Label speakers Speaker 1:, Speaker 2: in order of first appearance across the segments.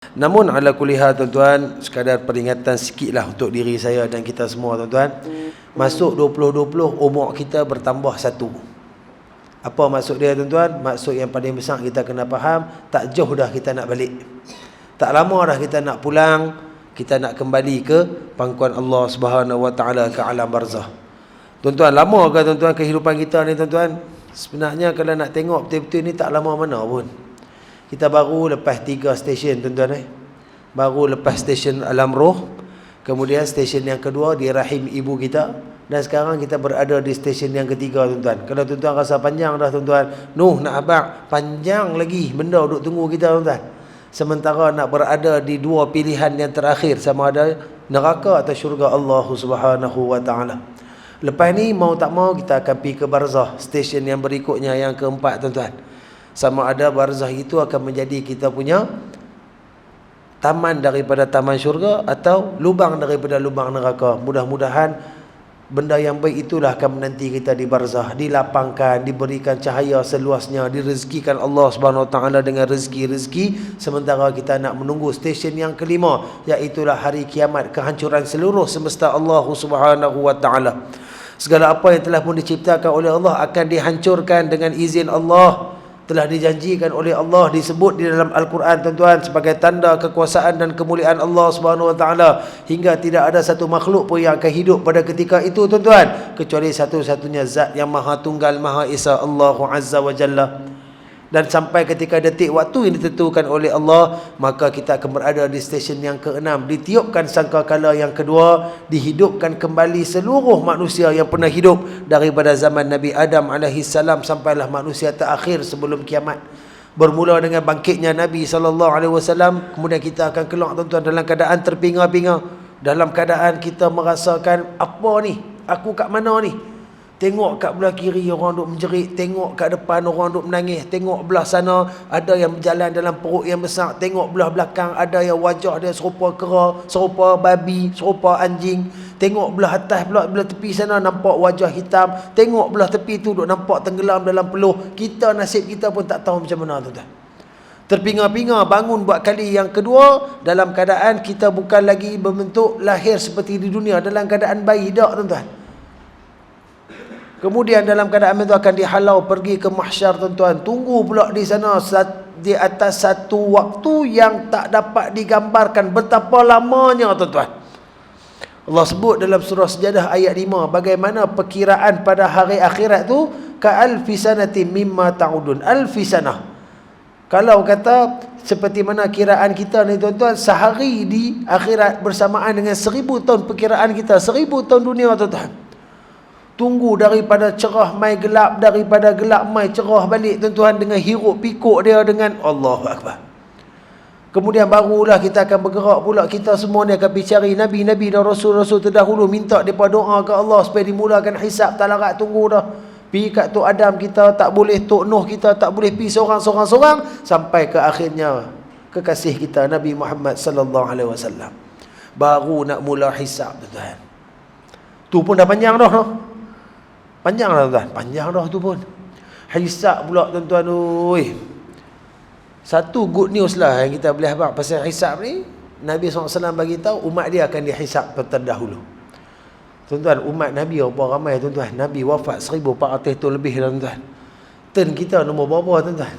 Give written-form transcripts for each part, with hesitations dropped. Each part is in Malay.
Speaker 1: Namun ala kuliah tuan-tuan, sekadar peringatan sikitlah untuk diri saya dan kita semua tuan-tuan. Masuk 2020 umur kita bertambah 1. Apa maksud dia tuan-tuan? Maksud yang paling besar kita kena faham, tak jauh dah kita nak balik. Tak lama dah kita nak pulang, kita nak kembali ke pangkuan Allah Subhanahu Wa Taala, ke alam barzah. Tuan-tuan, lama ke tuan-tuan kehidupan kita ni tuan-tuan? Sebenarnya kalau nak tengok betul-betul ni tak lama mana pun. Kita baru lepas 3 stesen tuan-tuan Baru lepas stesen alam roh, kemudian stesen yang kedua di rahim ibu kita, dan sekarang kita berada di stesen yang ketiga tuan-tuan. Kalau tuan-tuan rasa panjang dah tuan-tuan, nak abang panjang lagi benda duk tunggu kita tuan-tuan. Sementara nak berada di 2 pilihan yang terakhir, sama ada neraka atau syurga Allah Subhanahu Wa Taala. Lepas ni mau tak mau kita akan pergi ke barzah, stesen yang berikutnya, yang keempat tuan-tuan. Sama ada barzah itu akan menjadi kita punya taman daripada taman syurga atau lubang daripada lubang neraka. Mudah-mudahan benda yang baik itulah akan menanti kita di barzah, dilapangkan, diberikan cahaya seluasnya, direzekikan Allah Subhanahu Wa Taala dengan rezeki-rezeki, sementara kita nak menunggu stesen yang kelima, iaitulah hari kiamat, kehancuran seluruh semesta Allah Subhanahu Wa Taala. Segala apa yang telah pun diciptakan oleh Allah akan dihancurkan dengan izin Allah. Telah dijanjikan oleh Allah, disebut di dalam Al-Quran tuan-tuan, sebagai tanda kekuasaan dan kemuliaan Allah Subhanahu Wa Taala, hingga tidak ada satu makhluk pun yang akan hidup pada ketika itu tuan-tuan, kecuali satu-satunya zat yang maha tunggal, maha esa, Allah Azza wa Jalla. Dan sampai ketika detik waktu yang ditentukan oleh Allah, maka kita akan berada di stesen yang ke-6. Ditiupkan sangkakala yang kedua, dihidupkan kembali seluruh manusia yang pernah hidup daripada zaman Nabi Adam AS sampailah manusia terakhir sebelum kiamat. Bermula dengan bangkitnya Nabi SAW, kemudian kita akan keluar tuan-tuan dalam keadaan terpinga-pinga, dalam keadaan kita merasakan, apa ni? Aku kat mana ni? Tengok kat belah kiri orang duk menjerit, tengok kat depan orang duk menangis, tengok belah sana ada yang berjalan dalam perut yang besar, tengok belah belakang ada yang wajah dia serupa kera, serupa babi, serupa anjing, tengok belah atas pula, belah tepi sana nampak wajah hitam, tengok belah tepi tu duk nampak tenggelam dalam peluh. Kita, nasib kita pun tak tahu macam mana tuan-tuan. Terpinga-pinga bangun buat kali yang kedua, dalam keadaan kita bukan lagi berbentuk lahir seperti di dunia, dalam keadaan bayi dak tuan-tuan. Kemudian dalam keadaan itu akan dihalau pergi ke mahsyar tuan-tuan. Tunggu pula di sana di atas satu waktu yang tak dapat digambarkan betapa lamanya tuan-tuan. Allah sebut dalam surah Sajadah ayat 5, bagaimana perkiraan pada hari akhirat tu, ka'alfi sanatin mimma ta'udun. Alfi sanah. Kalau kata seperti mana kiraan kita ni tuan-tuan, sehari di akhirat bersamaan dengan 1000 tahun perkiraan kita, 1000 tahun dunia tuan-tuan. Tunggu daripada cerah mai gelap, daripada gelap mai cerah balik tuan-tuan, dengan hiruk pikuk dia, dengan Allahu Akbar. Kemudian barulah kita akan bergerak pula, kita semua ni akan pergi cari Nabi-Nabi dan Rasul-Rasul terdahulu, minta mereka doa ke Allah supaya dimulakan hisab. Tak larat tunggu dah. Pergi kat Tok Adam kita tak boleh, Tok Nuh kita tak boleh, pergi seorang-seorang sampai ke akhirnya kekasih kita Nabi Muhammad sallallahu alaihi wasallam. Baru nak mula hisab tuan-tuan. Tu pun dah panjang dah. Panjang dah tuan, panjang dah tu pun. Hisab pula tuan-tuan. Satu good news lah yang kita boleh abang pasal hisab ni, Nabi SAW bagi tahu umat dia akan dihisab terdahulu. Tuan-tuan, umat Nabi apa ramai tuan-tuan. Nabi wafat 1400 tahun lebih tuan-tuan. Turn kita nombor berapa tuan-tuan?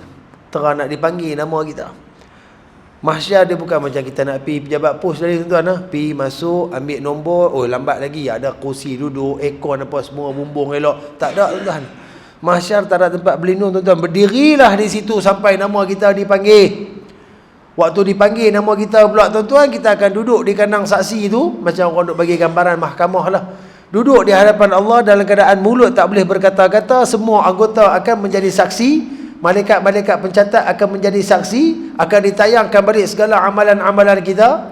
Speaker 1: Terang nak dipanggil nama kita. Mahsyar dia bukan macam kita nak pergi pejabat pos tadi tuan-tuan. Pergi masuk, ambil nombor, lambat lagi, ada kursi duduk, aircon apa semua, bumbung elok. Tak ada tuan-tuan. Mahsyar tak ada tempat berlindung tuan-tuan. Berdirilah di situ sampai nama kita dipanggil. Waktu dipanggil nama kita pula tuan-tuan, kita akan duduk di kandang saksi tu, macam orang duk bagi gambaran mahkamah lah. Duduk di hadapan Allah dalam keadaan mulut tak boleh berkata-kata, semua anggota akan menjadi saksi. Malaikat-malaikat pencatat akan menjadi saksi, akan ditayangkan balik segala amalan-amalan kita.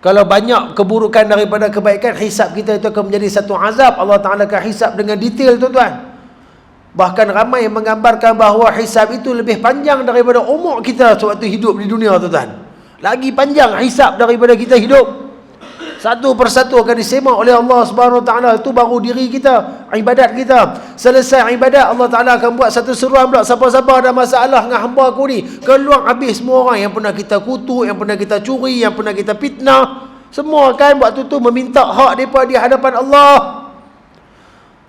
Speaker 1: Kalau banyak keburukan daripada kebaikan, hisab kita itu akan menjadi satu azab. Allah Ta'ala akan hisab dengan detail tuan-tuan. Bahkan ramai yang menggambarkan bahawa hisab itu lebih panjang daripada umur kita sewaktu hidup di dunia tuan-tuan. Lagi panjang hisab daripada kita hidup. Satu persatu akan disemak oleh Allah Subhanahu Wa Taala. Itu baru diri kita, ibadat kita. Selesai ibadat, Allah Taala akan buat satu seruan pula. Siapa-siapa ada masalah dengan hamba aku ni, keluar habis semua orang yang pernah kita kutuk, yang pernah kita curi, yang pernah kita fitnah. Semua kan waktu tu meminta hak mereka di hadapan Allah.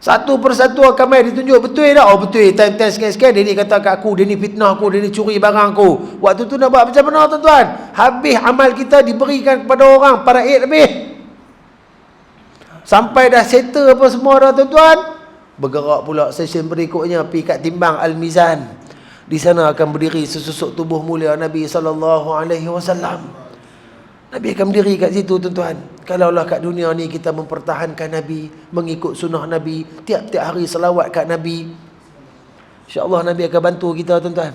Speaker 1: Satu persatu akan mai ditunjuk, betul tak? Oh betul, time-time sekian-sekian dia ni kata kat aku, dia ni fitnah aku, dia ni curi barang aku. Waktu tu nak buat macam mana tuan-tuan? Habis amal kita diberikan kepada orang, para aid lebih. Sampai dah settle apa semua dah tuan-tuan, bergerak pula session berikutnya pergi kat timbang Al-Mizan. Di sana akan berdiri sesusuk tubuh mulia Nabi SAW. Nabi akan berdiri kat situ tuan-tuan. Kalaulah kat dunia ni kita mempertahankan Nabi, mengikut sunnah Nabi, tiap-tiap hari selawat kat Nabi, insya-Allah Nabi akan bantu kita tuan-tuan.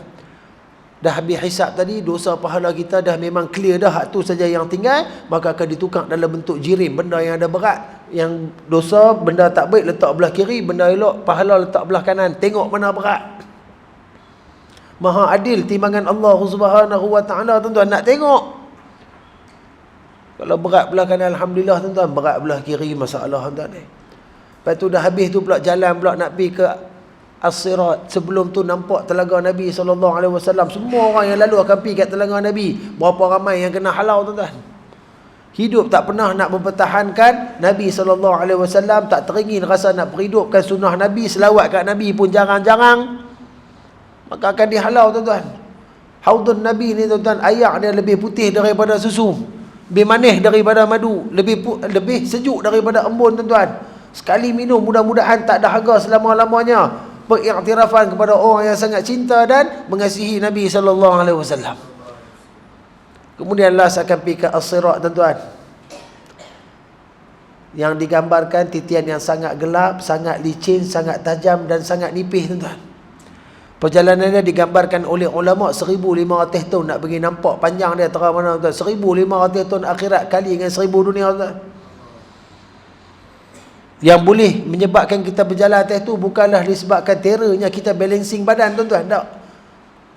Speaker 1: Dah habis hisap tadi, dosa pahala kita dah memang clear dah, hak tu saja yang tinggal, maka akan ditukar dalam bentuk jirim, benda yang ada berat. Yang dosa, benda tak baik letak belah kiri, benda elok pahala letak belah kanan. Tengok mana berat. Maha adil timbangan Allah Subhanahu Wa Taala tuan-tuan, nak tengok. Kalau berat belah kanan, alhamdulillah tuan-tuan, berat belah kiri masalah tuan-tuan ni. Lepas tu dah habis tu pula jalan pula nak pergi ke As-Sirat. Sebelum tu nampak telaga Nabi SAW. Semua orang yang lalu akan pergi kat telaga Nabi. Berapa ramai yang kena halau tuan-tuan. Hidup tak pernah nak mempertahankan Nabi SAW, tak teringin rasa nak berhidupkan sunnah Nabi, selawat kat Nabi pun jarang-jarang, maka akan dihalau tuan-tuan. Haudun Nabi ni tuan-tuan, air dia lebih putih daripada susu, lebih manis daripada madu, lebih sejuk daripada embun tuan-tuan. Sekali minum mudah-mudahan tak dahaga selama-lamanya. Pengiktirafan kepada orang yang sangat cinta dan mengasihi Nabi SAW. Kemudian last akan pergi ke As-Sirat tuan-tuan, yang digambarkan titian yang sangat gelap, sangat licin, sangat tajam dan sangat nipis tuan-tuan. Perjalanannya digambarkan oleh ulama 1500 tahun nak pergi nampak panjang dia terang mana tuan. 1500 tahun akhirat kali dengan 1000 dunia tuan. Yang boleh menyebabkan kita berjalan atas tu bukanlah disebabkan terrornya kita balancing badan tuan-tuan, tak.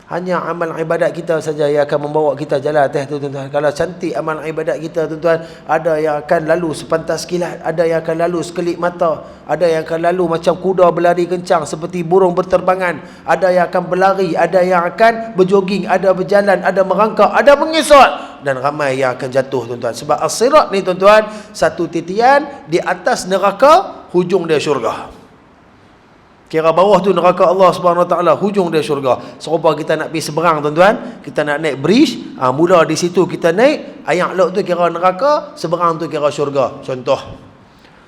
Speaker 1: Hanya amal ibadat kita saja yang akan membawa kita jalan atas tu tuan-tuan. Kalau cantik amal ibadat kita tuan-tuan, ada yang akan lalu sepantas kilat, ada yang akan lalu sekelip mata, ada yang akan lalu macam kuda berlari kencang seperti burung berterbangan, ada yang akan berlari, ada yang akan berjoging, ada berjalan, ada merangkak, ada mengesot, dan ramai yang akan jatuh tuan-tuan. Sebab As-Sirat ni tuan-tuan, satu titian di atas neraka, hujung dia syurga. Kira bawah tu neraka Allah Subhanahu Wa Taala, hujung dia syurga. Serupa kita nak pergi seberang tuan-tuan, kita nak naik bridge, mula di situ kita naik, ayak laut tu kira neraka, seberang tu kira syurga. Contoh,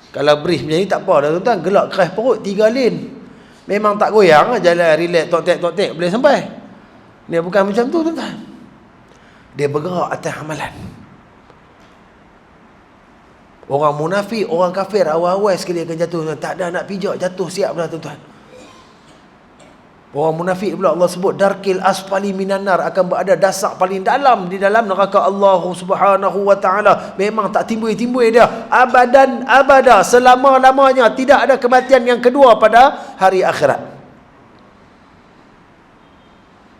Speaker 1: kalau bridge macam ni tak apa dah tuan-tuan, gelak keras perut 3 lane, memang tak goyang, jalan relax, tok-tek boleh sampai. Ni bukan macam tu tuan-tuan, dia bergerak atas amalan. Orang munafik, orang kafir awal-awal sekali akan jatuh tuan. Tak ada nak pijak, jatuh siap dah tuan-tuan. Orang munafik pula Allah sebut darkil asfali minan nar, akan berada dasar paling dalam di dalam neraka Allah Subhanahu Wa Taala. Memang tak timbul-timbul dia abadan abada, selama-lamanya. Tidak ada kematian yang kedua pada hari akhirat.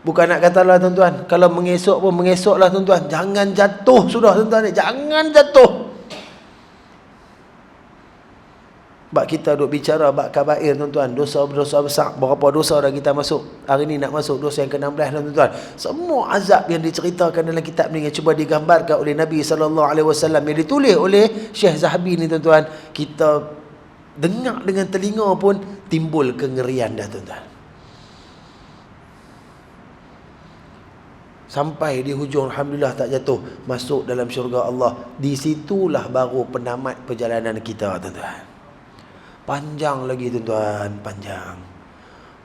Speaker 1: Bukan nak katalah tuan-tuan, kalau mengesok pun mengesoklah tuan-tuan. Jangan jatuh sudah tuan-tuan, jangan jatuh. Bak kita duk bicara bak kabair tuan-tuan, dosa-dosa besar. Berapa dosa dah kita masuk. Hari ni nak masuk dosa yang ke-16 tuan-tuan. Semua azab yang diceritakan dalam kitab ni, yang cuba digambarkan oleh Nabi SAW, yang ditulis oleh Syekh Zahabi ni tuan-tuan, kita dengar dengan telinga pun timbul kengerian dah tuan-tuan. Sampai di hujung alhamdulillah tak jatuh, masuk dalam syurga Allah. Di situlah baru penamat perjalanan kita tuan-tuan. Panjang lagi tuan-tuan, panjang.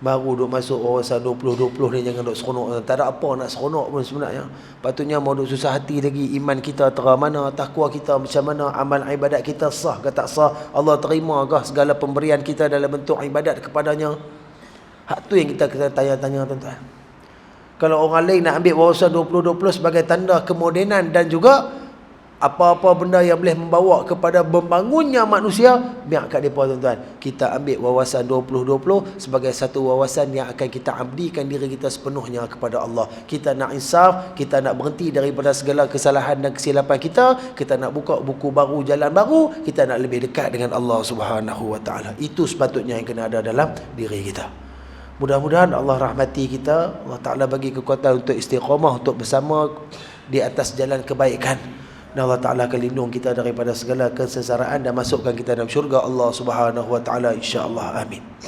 Speaker 1: Baru duk masuk kawasan 20-20 ni, jangan duk seronok. Tak ada apa nak seronok pun sebenarnya. Patutnya mau duk susah hati lagi. Iman kita terang mana, takwa kita macam mana, amal ibadat kita sah ke tak sah, Allah terima ke segala pemberian kita dalam bentuk ibadat kepadanya. Hak tu yang kita kena tanya-tanya tuan-tuan. Kalau orang lain nak ambil wawasan 20-20 sebagai tanda kemodenan dan juga apa-apa benda yang boleh membawa kepada membangunnya manusia, biar kat mereka tuan-tuan. Kita ambil wawasan 20-20 sebagai satu wawasan yang akan kita abdikan diri kita sepenuhnya kepada Allah. Kita nak insaf, kita nak berhenti daripada segala kesalahan dan kesilapan kita nak buka buku baru, jalan baru, kita nak lebih dekat dengan Allah Subhanahu wa taala. Itu sepatutnya yang kena ada dalam diri kita. Mudah-mudahan Allah rahmati kita, Allah Ta'ala bagi kekuatan untuk istiqamah, untuk bersama di atas jalan kebaikan. Dan Allah Ta'ala akan lindung kita daripada segala kesesaraan dan masukkan kita dalam syurga Allah Subhanahu wa taala, insya-Allah. Amin.